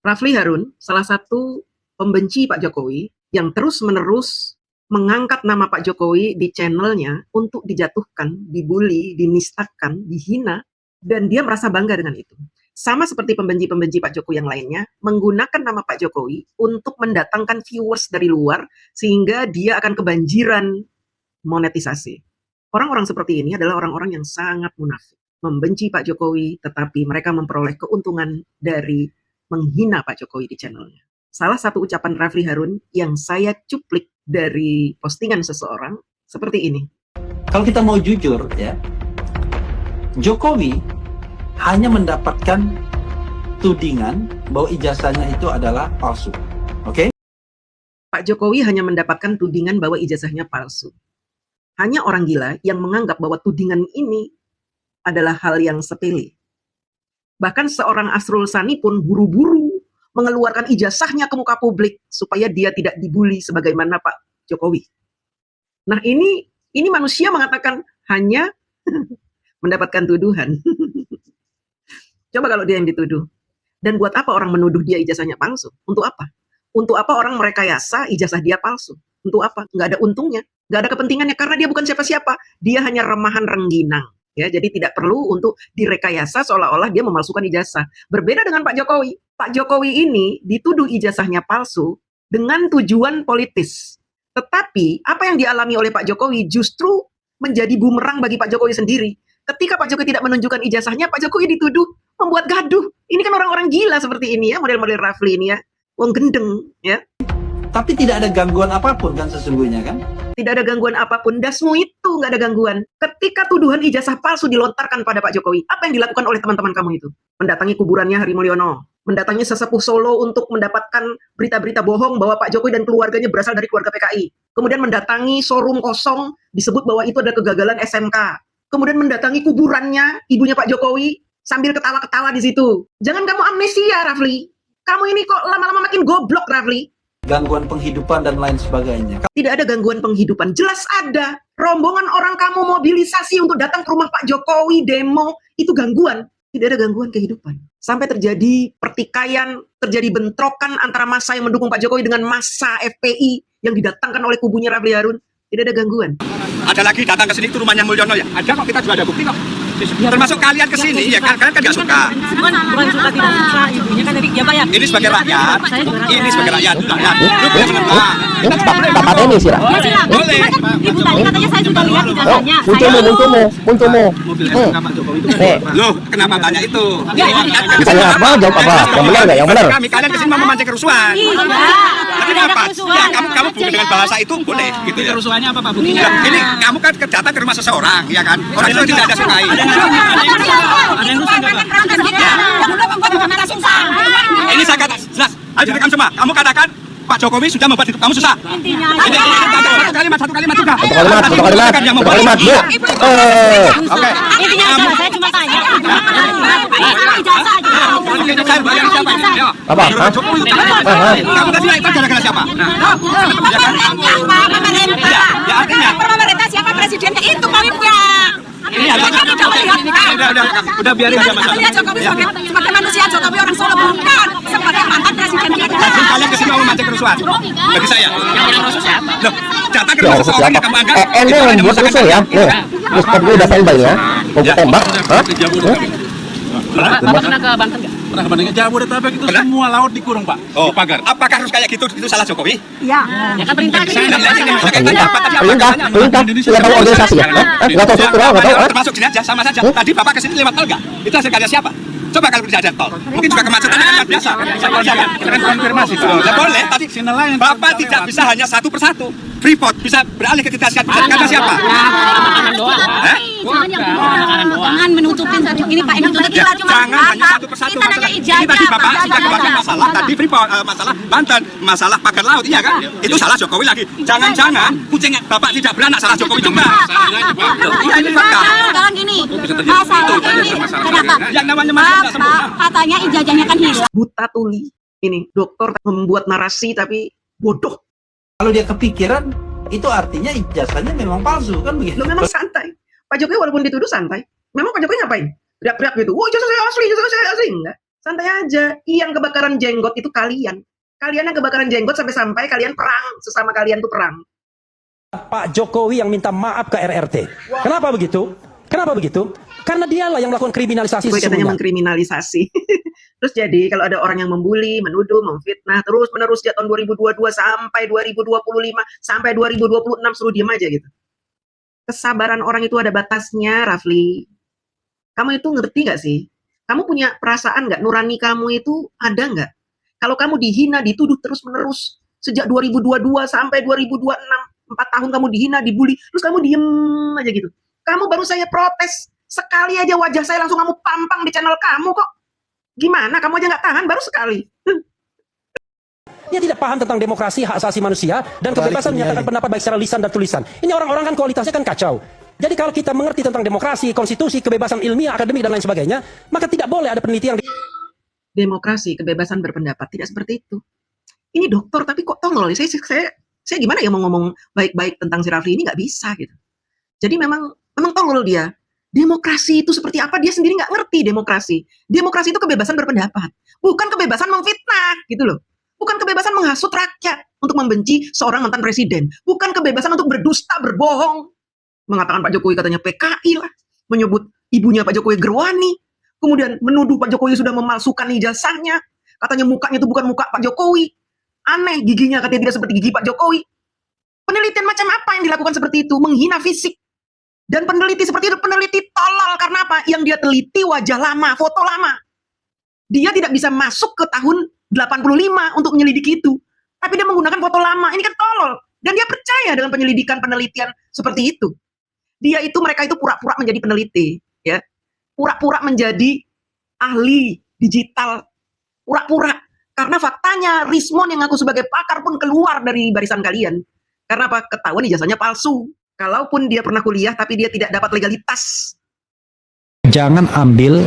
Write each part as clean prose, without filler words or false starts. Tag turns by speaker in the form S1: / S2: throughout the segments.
S1: Rafli Harun, salah satu pembenci Pak Jokowi yang terus-menerus mengangkat nama Pak Jokowi di channelnya untuk dijatuhkan, dibully, dinistakan, dihina, dan dia merasa bangga dengan itu. Sama seperti pembenci-pembenci Pak Jokowi yang lainnya, menggunakan nama Pak Jokowi untuk mendatangkan viewers dari luar, sehingga dia akan kebanjiran monetisasi. Orang-orang seperti ini adalah orang-orang yang sangat munafik. Membenci Pak Jokowi, tetapi mereka memperoleh keuntungan dari menghina Pak Jokowi di channelnya. Salah satu ucapan Rafli Harun yang saya cuplik dari postingan seseorang seperti ini.
S2: Kalau kita mau jujur ya, Jokowi hanya mendapatkan tudingan bahwa ijazahnya itu adalah palsu. Oke?
S1: Pak Jokowi hanya mendapatkan tudingan bahwa ijazahnya palsu. Hanya orang gila yang menganggap bahwa tudingan ini adalah hal yang sepele. Bahkan seorang Asrul Sani pun buru-buru mengeluarkan ijazahnya ke muka publik supaya dia tidak dibully sebagaimana Pak Jokowi. Nah, ini manusia mengatakan hanya mendapatkan tuduhan. Coba kalau dia yang dituduh. Dan buat apa orang menuduh dia ijazahnya palsu? Untuk apa? Untuk apa orang merekayasa ijazah dia palsu? Untuk apa? Nggak ada untungnya, nggak ada kepentingannya, karena dia bukan siapa-siapa. Dia hanya remahan rengginang. Ya, jadi tidak perlu untuk direkayasa seolah-olah dia memalsukan ijazah. Berbeda dengan Pak Jokowi. Pak Jokowi ini dituduh ijazahnya palsu dengan tujuan politis. Tetapi apa yang dialami oleh Pak Jokowi justru menjadi bumerang bagi Pak Jokowi sendiri. Ketika Pak Jokowi tidak menunjukkan ijazahnya, Pak Jokowi dituduh membuat gaduh. Ini kan orang-orang gila seperti ini ya, model-model Rafli ini ya. Wong gendeng ya.
S2: Tapi tidak ada gangguan apapun kan sesungguhnya kan?
S1: Tidak ada gangguan apapun, dasmu itu nggak ada gangguan. Ketika tuduhan ijazah palsu dilontarkan pada Pak Jokowi, apa yang dilakukan oleh teman-teman kamu itu? Mendatangi kuburannya Hari Mulyono, mendatangi sesepuh Solo untuk mendapatkan berita-berita bohong bahwa Pak Jokowi dan keluarganya berasal dari keluarga PKI. Kemudian mendatangi showroom kosong, disebut bahwa itu ada kegagalan SMK. Kemudian mendatangi kuburannya ibunya Pak Jokowi, sambil ketawa-ketawa di situ. Jangan kamu amnesia, Rafli. Kamu ini kok lama-lama makin goblok, Rafli.
S2: Gangguan penghidupan dan lain sebagainya.
S1: Tidak ada gangguan penghidupan, jelas ada. Rombongan orang kamu mobilisasi untuk datang ke rumah Pak Jokowi, demo, itu gangguan. Tidak ada gangguan kehidupan. Sampai terjadi pertikaian, terjadi bentrokan antara massa yang mendukung Pak Jokowi dengan massa FPI yang didatangkan oleh kubunya Rafli Harun. Tidak ada gangguan.
S3: Ada lagi datang ke sini itu rumahnya Mulyono ya? Ada kok, kita juga ada bukti kok. Termasuk kalian ke sini ya, kalian kan nggak suka.
S4: Bukan suka tidak suka, ibunya kan tadi ya Pak ya.
S3: Ini sebagai rakyat, ini sebagai rakyat. Lu boleh menentang.
S5: Ini Bapak ini sih, Ra.
S4: Ya silakan.
S3: Boleh.
S4: Ibu tadi katanya saya sudah lihat ijazahnya.
S5: Munculmu.
S3: Loh, kenapa tanya itu?
S5: Misalnya apa? Jawab apa? Yang benar nggak? Yang benar.
S3: Kalian kesini mau memancing kerusuhan. Tapi
S4: Tidak ada
S3: apa?
S4: kerusuhan.
S3: Ya, kamu dengan bahasa itu boleh gitu ya.
S6: Kerusuhannya apa Pak buktinya?
S3: Ini kamu kan datang ke rumah seseorang, ya kan? Orang itu tidak ada sukai. Ini saya kata jelas. Ayo direkam semua. Kamu katakan Pak Jokowi sudah membuat hidup kamu susah.
S4: Intinya
S3: Ini satu kalimat juga.
S5: Satu kalimat, Bu.
S3: Oke.
S4: intinya adalah saya cuma tanya. Ijazah aja.
S5: Apa?
S3: Kamu tadi itu gara-gara siapa? Ya artinya.
S4: Pemerintah siapa presidennya itu kami punya.
S3: Udah biarin aja masalah.
S4: Jokowi sebagai manusia, Jokowi orang Solo bukan sebagai mantan presiden kita.
S3: Jadi kalian kesini mau memancing kerusuhan? Bagi saya. Loh, datang ke rumah seseorang yang kamu anggap.
S5: Ini yang buat rusuh ya. Nih, Ustaz gue udah standby ya. Mau tembak. Hah?
S6: Bapak pernah ke Banten nggak? Pernah ke Banten. Jabodetabek itu semua laut dikurung Pak.
S3: Oh, pagar. Apakah harus kayak gitu? Itu salah Jokowi?
S4: Iya. Ya kan perintah.
S5: Perintah. Nggak tahu organisasi ya? Nggak tahu struktural, nggak tahu.
S3: Termasuk sini aja, sama saja. Tadi Bapak kesini lewat tol nggak? Itu hasil karya siapa? Coba kalau tidak ada tol, mungkin juga kemacetannya kan biasa.
S6: Keren konfirmasi Pak.
S3: Ya boleh, tadi Bapak tidak bisa hanya satu persatu. Freeport bisa beralih ke kita karena siapa?
S6: Makanan doang.
S4: Jangan menutupin satu ini Pak. Ini kita cuma
S3: Jangan hanya satu persatu.
S4: Kita nanya
S3: Ini
S4: ijazah.
S3: tadi Bapak sudah keluarkan masalah tadi Freeport, masalah Banten, masalah pagar laut, iya kan? Itu salah Jokowi lagi. Jangan-jangan kucing Bapak tidak beranak salah Jokowi juga. Iya ini fakta.
S4: Sekarang gini, masalah ini kenapa?
S3: Yang namanya masalah sempurna.
S4: Katanya ijazahnya kan hilang.
S1: Buta tuli. Ini dokter membuat narasi tapi bodoh.
S2: Kalau dia kepikiran, itu artinya ijazahnya memang palsu kan begitu.
S1: Lo memang santai. Pak Jokowi walaupun dituduh santai. Memang Pak Jokowi ngapain? Teriak-teriak gitu. Wah, ijazah saya asli, ijazah saya asli. Enggak. Santai aja. Yang kebakaran jenggot itu kalian. Kalian yang kebakaran jenggot sampai-sampai kalian perang. Sesama kalian tuh perang.
S7: Pak Jokowi yang minta maaf ke RRT. Kenapa begitu? Kenapa begitu? Karena dialah yang melakukan kriminalisasi
S1: Jokowi katanya
S7: sesungguhnya.
S1: mengkriminalisasi. Terus jadi kalau ada orang yang membuli, menuduh, memfitnah, terus menerus sejak tahun 2022 sampai 2025, sampai 2026 suruh diem aja gitu. Kesabaran orang itu ada batasnya, Rafli. Kamu itu ngerti gak sih? Kamu punya perasaan gak? Nurani kamu itu ada gak? Kalau kamu dihina, dituduh terus-menerus sejak 2022 sampai 2026, 4 tahun kamu dihina, dibully, terus kamu diem aja gitu. Kamu baru saya protes, sekali aja wajah saya langsung kamu pampang di channel kamu kok. Gimana? Kamu aja gak tahan, baru sekali.
S7: Dia tidak paham tentang demokrasi, hak asasi manusia, dan kebebasan menyatakan pendapat baik secara lisan dan tulisan. Ini orang-orang kan kualitasnya kan kacau. Jadi kalau kita mengerti tentang demokrasi, konstitusi, kebebasan ilmiah, akademik, dan lain sebagainya, maka tidak boleh ada penelitian.
S1: Demokrasi, kebebasan berpendapat, tidak seperti itu. Ini dokter, tapi kok tolol. Saya gimana ya mau ngomong baik-baik tentang si Rafli ini, nggak bisa gitu. Jadi memang tolol dia. Demokrasi itu seperti apa, dia sendiri nggak ngerti demokrasi. Demokrasi itu kebebasan berpendapat, bukan kebebasan memfitnah gitu loh. Bukan kebebasan menghasut rakyat untuk membenci seorang mantan presiden. Bukan kebebasan untuk berdusta, berbohong. Mengatakan Pak Jokowi katanya PKI lah. Menyebut ibunya Pak Jokowi Gerwani. Kemudian menuduh Pak Jokowi sudah memalsukan ijazahnya. Katanya mukanya itu bukan muka Pak Jokowi. Aneh, giginya katanya tidak seperti gigi Pak Jokowi. Penelitian macam apa yang dilakukan seperti itu? Menghina fisik. Dan peneliti seperti itu, peneliti tolol. Karena apa? Yang dia teliti wajah lama, foto lama. Dia tidak bisa masuk ke tahun 85 untuk menyelidiki itu. Tapi dia menggunakan foto lama. Ini kan tolol. Dan dia percaya dengan penyelidikan penelitian seperti itu. Mereka itu pura-pura menjadi peneliti. Ya, pura-pura menjadi ahli digital. Pura-pura. Karena faktanya Rismon yang aku sebagai pakar pun keluar dari barisan kalian. Karena apa? Ketahuan ijazahnya palsu. Kalaupun dia pernah kuliah tapi dia tidak dapat legalitas.
S8: Jangan ambil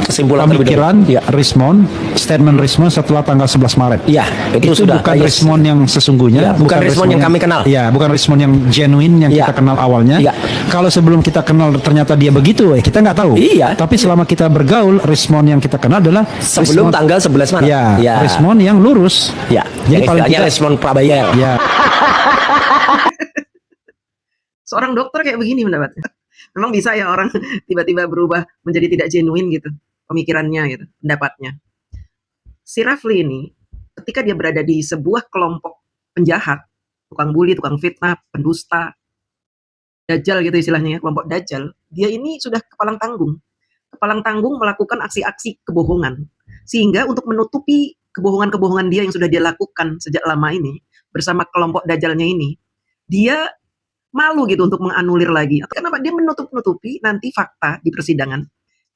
S5: kesimpulan
S8: pemikiran Rismon, statement Rismon setelah tanggal 11 Maret.
S5: Iya,
S8: itu
S5: sudah
S8: bukan Rismon yang sesungguhnya,
S5: ya, bukan Rismon yang kami kenal.
S8: Iya, bukan Rismon yang genuine yang kita kenal awalnya.
S5: Ya.
S8: Kalau sebelum kita kenal ternyata dia begitu, kita nggak tahu.
S5: Iya.
S8: Tapi selama kita bergaul, Rismon yang kita kenal adalah
S5: sebelum tanggal 11 Maret.
S8: Iya,
S5: ya.
S8: Rismon yang lurus.
S5: Ya.
S8: Jadi paling
S5: tidak Rismon Prabayar.
S8: Ya.
S1: Seorang dokter kayak begini pendapatnya. Memang bisa ya orang tiba-tiba berubah menjadi tidak genuine gitu pemikirannya gitu, pendapatnya. Si Rafli ini ketika dia berada di sebuah kelompok penjahat, tukang bully, tukang fitnah, pendusta, dajjal gitu istilahnya ya, kelompok dajjal, dia ini sudah kepalang tanggung melakukan aksi-aksi kebohongan. Sehingga untuk menutupi kebohongan-kebohongan dia yang sudah dia lakukan sejak lama ini bersama kelompok dajjalnya ini, dia malu gitu untuk menganulir lagi. Kenapa? Dia menutup-nutupi nanti fakta di persidangan.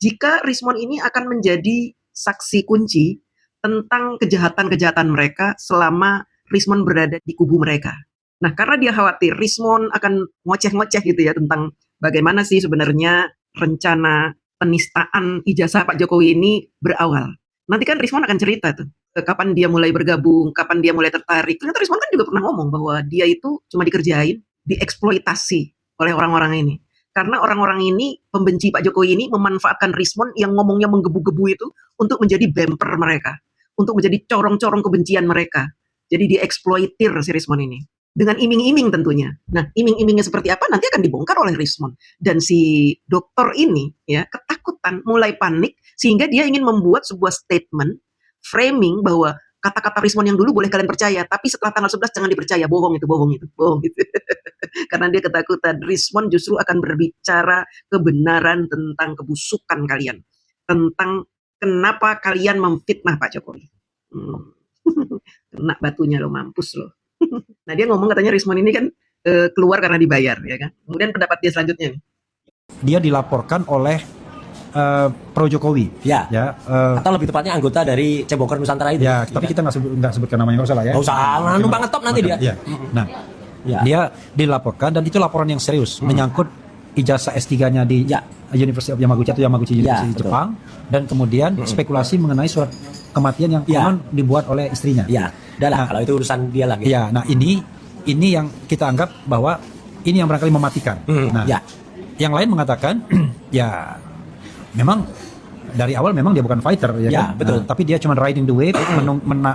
S1: Jika Rismon ini akan menjadi saksi kunci tentang kejahatan-kejahatan mereka selama Rismon berada di kubu mereka. Nah, karena dia khawatir Rismon akan ngoceh-ngoceh gitu ya tentang bagaimana sih sebenarnya rencana penistaan ijazah Pak Jokowi ini berawal. Nanti kan Rismon akan cerita tuh, kapan dia mulai bergabung, kapan dia mulai tertarik. Ternyata Rismon kan juga pernah ngomong bahwa dia itu cuma dikerjain, dieksploitasi oleh orang-orang ini. Karena orang-orang ini, pembenci Pak Jokowi ini memanfaatkan Rismon yang ngomongnya menggebu-gebu itu untuk menjadi bumper mereka. Untuk menjadi corong-corong kebencian mereka. Jadi dieksploitir si Rismon ini. Dengan iming-iming tentunya. Nah, iming-imingnya seperti apa nanti akan dibongkar oleh Rismon. Dan si dokter ini ya ketakutan, mulai panik, sehingga dia ingin membuat sebuah statement, framing bahwa kata-kata Rismon yang dulu boleh kalian percaya, tapi setelah tanggal 11 jangan dipercaya, bohong itu. Karena dia ketakutan, Rismon justru akan berbicara kebenaran tentang kebusukan kalian. Tentang kenapa kalian memfitnah Pak Jokowi. Kena batunya lo, mampus lo. Nah dia ngomong katanya Rismon ini kan keluar karena dibayar, ya kan. Kemudian pendapat dia selanjutnya.
S8: Dia dilaporkan oleh pro Jokowi,
S5: atau lebih tepatnya anggota dari Cebongkar Nusantara itu.
S8: Ya, tapi kita nggak sebutkan namanya, nggak usah lah ya.
S5: Nggak usah, numpang ngetop nanti dia.
S8: Ya. Nah, dia dilaporkan dan itu laporan yang serius menyangkut ijazah S3-nya di University of Yamaguchi atau Yamaguchi University Jepang, dan kemudian spekulasi mengenai surat kematian yang konon dibuat oleh istrinya.
S5: Ya, kalau itu urusan dia lagi.
S8: Ya, nah ini yang kita anggap bahwa ini yang barangkali mematikan. Nah, yang lain mengatakan ya memang dari awal memang dia bukan fighter ya,
S7: Ya,
S8: kan?
S7: betul.
S8: Tapi dia cuma riding the wave,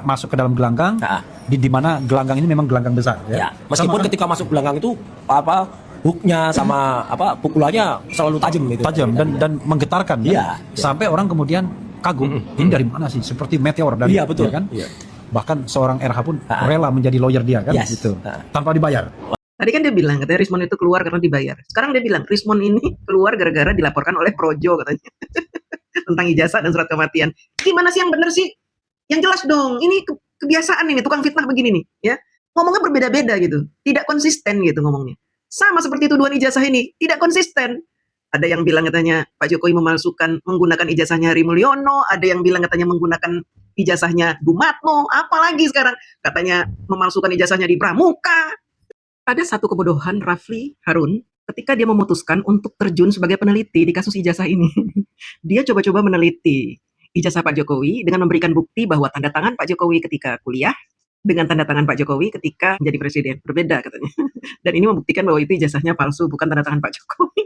S8: masuk ke dalam gelanggang, di mana gelanggang ini memang gelanggang besar
S7: Ya,
S8: ya.
S7: meskipun ketika masuk gelanggang itu hooknya sama pukulannya selalu tajam gitu.
S8: Tajam dan menggetarkan kan?
S7: Iya.
S8: Sampai orang kemudian kagum, ini dari mana sih? Seperti meteor dari
S7: Iya, betul.
S8: ya kan?
S7: Iya.
S8: Bahkan seorang RH pun rela menjadi lawyer dia kan
S7: Yes.
S8: gitu. Tanpa dibayar.
S1: Tadi kan dia bilang katanya Rismon itu keluar karena dibayar. Sekarang dia bilang Rismon ini keluar gara-gara dilaporkan oleh Projo katanya. Tentang ijazah dan surat kematian. Gimana sih yang benar sih? Yang jelas dong. Ini kebiasaan ini tukang fitnah begini nih, ya. Ngomongnya berbeda-beda gitu. Tidak konsisten gitu ngomongnya. Sama seperti tuduhan ijazah ini, tidak konsisten. Ada yang bilang katanya Pak Jokowi memalsukan menggunakan ijazahnya Heri Mulyono, ada yang bilang katanya menggunakan ijazahnya Dumatno, apalagi sekarang katanya memalsukan ijazahnya di Pramuka. Ada satu kebodohan Rafli Harun ketika dia memutuskan untuk terjun sebagai peneliti di kasus ijazah ini. Dia coba-coba meneliti ijazah Pak Jokowi dengan memberikan bukti bahwa tanda tangan Pak Jokowi ketika kuliah dengan tanda tangan Pak Jokowi ketika menjadi presiden. Berbeda katanya. Dan ini membuktikan bahwa itu ijazahnya palsu, bukan tanda tangan Pak Jokowi.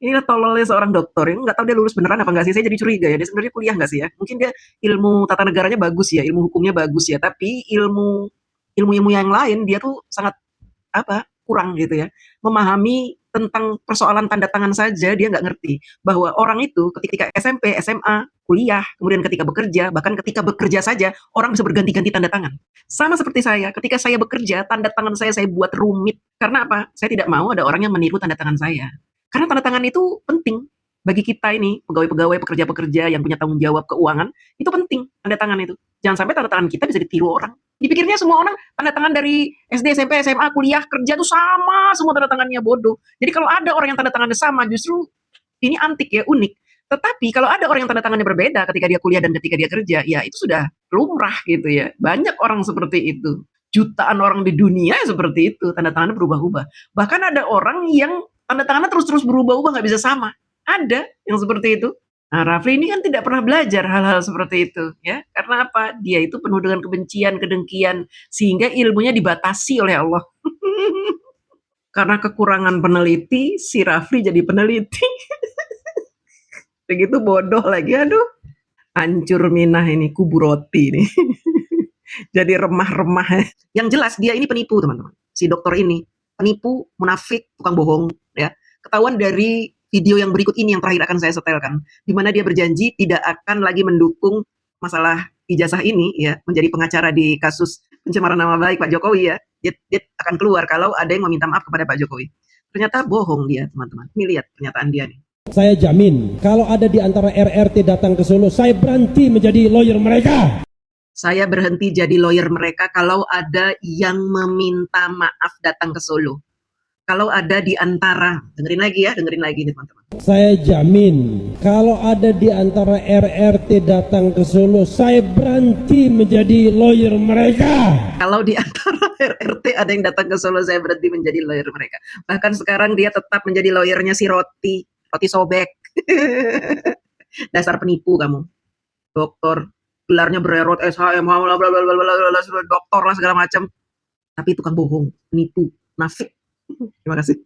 S1: Inilah tololnya seorang dokter yang nggak tahu dia lulus beneran apa nggak sih. Saya jadi curiga ya, dia sebenarnya kuliah nggak sih ya. Mungkin dia ilmu tata negaranya bagus ya, ilmu hukumnya bagus ya, tapi ilmu yang lain dia tuh sangat kurang gitu ya. Memahami tentang persoalan tanda tangan saja dia nggak ngerti bahwa orang itu ketika SMP, SMA, kuliah, kemudian ketika bekerja, bahkan ketika bekerja saja orang bisa berganti-ganti tanda tangan. Sama seperti saya, ketika saya bekerja, tanda tangan saya buat rumit. Karena apa? Saya tidak mau ada orang yang meniru tanda tangan saya. Karena tanda tangan itu penting bagi kita ini, pegawai-pegawai, pekerja-pekerja yang punya tanggung jawab keuangan, itu penting tanda tangan itu. Jangan sampai tanda tangan kita bisa ditiru orang. Dipikirnya semua orang tanda tangan dari SD, SMP, SMA, kuliah, kerja tuh sama, semua tanda tangannya bodoh. Jadi kalau ada orang yang tanda tangannya sama, justru ini antik ya, unik. Tetapi kalau ada orang yang tanda tangannya berbeda ketika dia kuliah dan ketika dia kerja, ya itu sudah lumrah gitu ya. Banyak orang seperti itu. Jutaan orang di dunia seperti itu, tanda tangannya berubah-ubah. Bahkan ada orang yang tanda tangannya terus-terus berubah-ubah, nggak bisa sama. Ada yang seperti itu. Nah, Rafli ini kan tidak pernah belajar hal-hal seperti itu, ya. Karena apa? Dia itu penuh dengan kebencian, kedengkian, sehingga ilmunya dibatasi oleh Allah. Karena kekurangan peneliti, si Rafli jadi peneliti. Begitu bodoh lagi, aduh. Hancur minah ini, kubu roti nih. Jadi remah-remah. Yang jelas dia ini penipu, teman-teman. Si dokter ini penipu, munafik, tukang bohong, ya. Ketahuan dari video yang berikut ini yang terakhir akan saya setelkan, di mana dia berjanji tidak akan lagi mendukung masalah ijazah ini, ya, menjadi pengacara di kasus pencemaran nama baik Pak Jokowi, ya. Dia akan keluar kalau ada yang meminta maaf kepada Pak Jokowi. Ternyata bohong dia, teman-teman. Ini lihat pernyataan dia nih.
S9: Saya jamin, kalau ada di antara RRT datang ke Solo, saya berhenti menjadi lawyer mereka.
S1: Saya berhenti jadi lawyer mereka kalau ada yang meminta maaf datang ke Solo. Kalau ada di antara, dengerin lagi nih teman-teman.
S9: Saya jamin, kalau ada di antara RRT datang ke Solo, saya berhenti menjadi lawyer mereka.
S1: Kalau di antara RRT ada yang datang ke Solo, saya berhenti menjadi lawyer mereka. Bahkan sekarang dia tetap menjadi lawyernya si Roti sobek. Dasar penipu kamu. Dokter, gelarnya bererot SHM, dokter lah segala macam. Tapi tukang bohong, penipu, nafik. Terima kasih.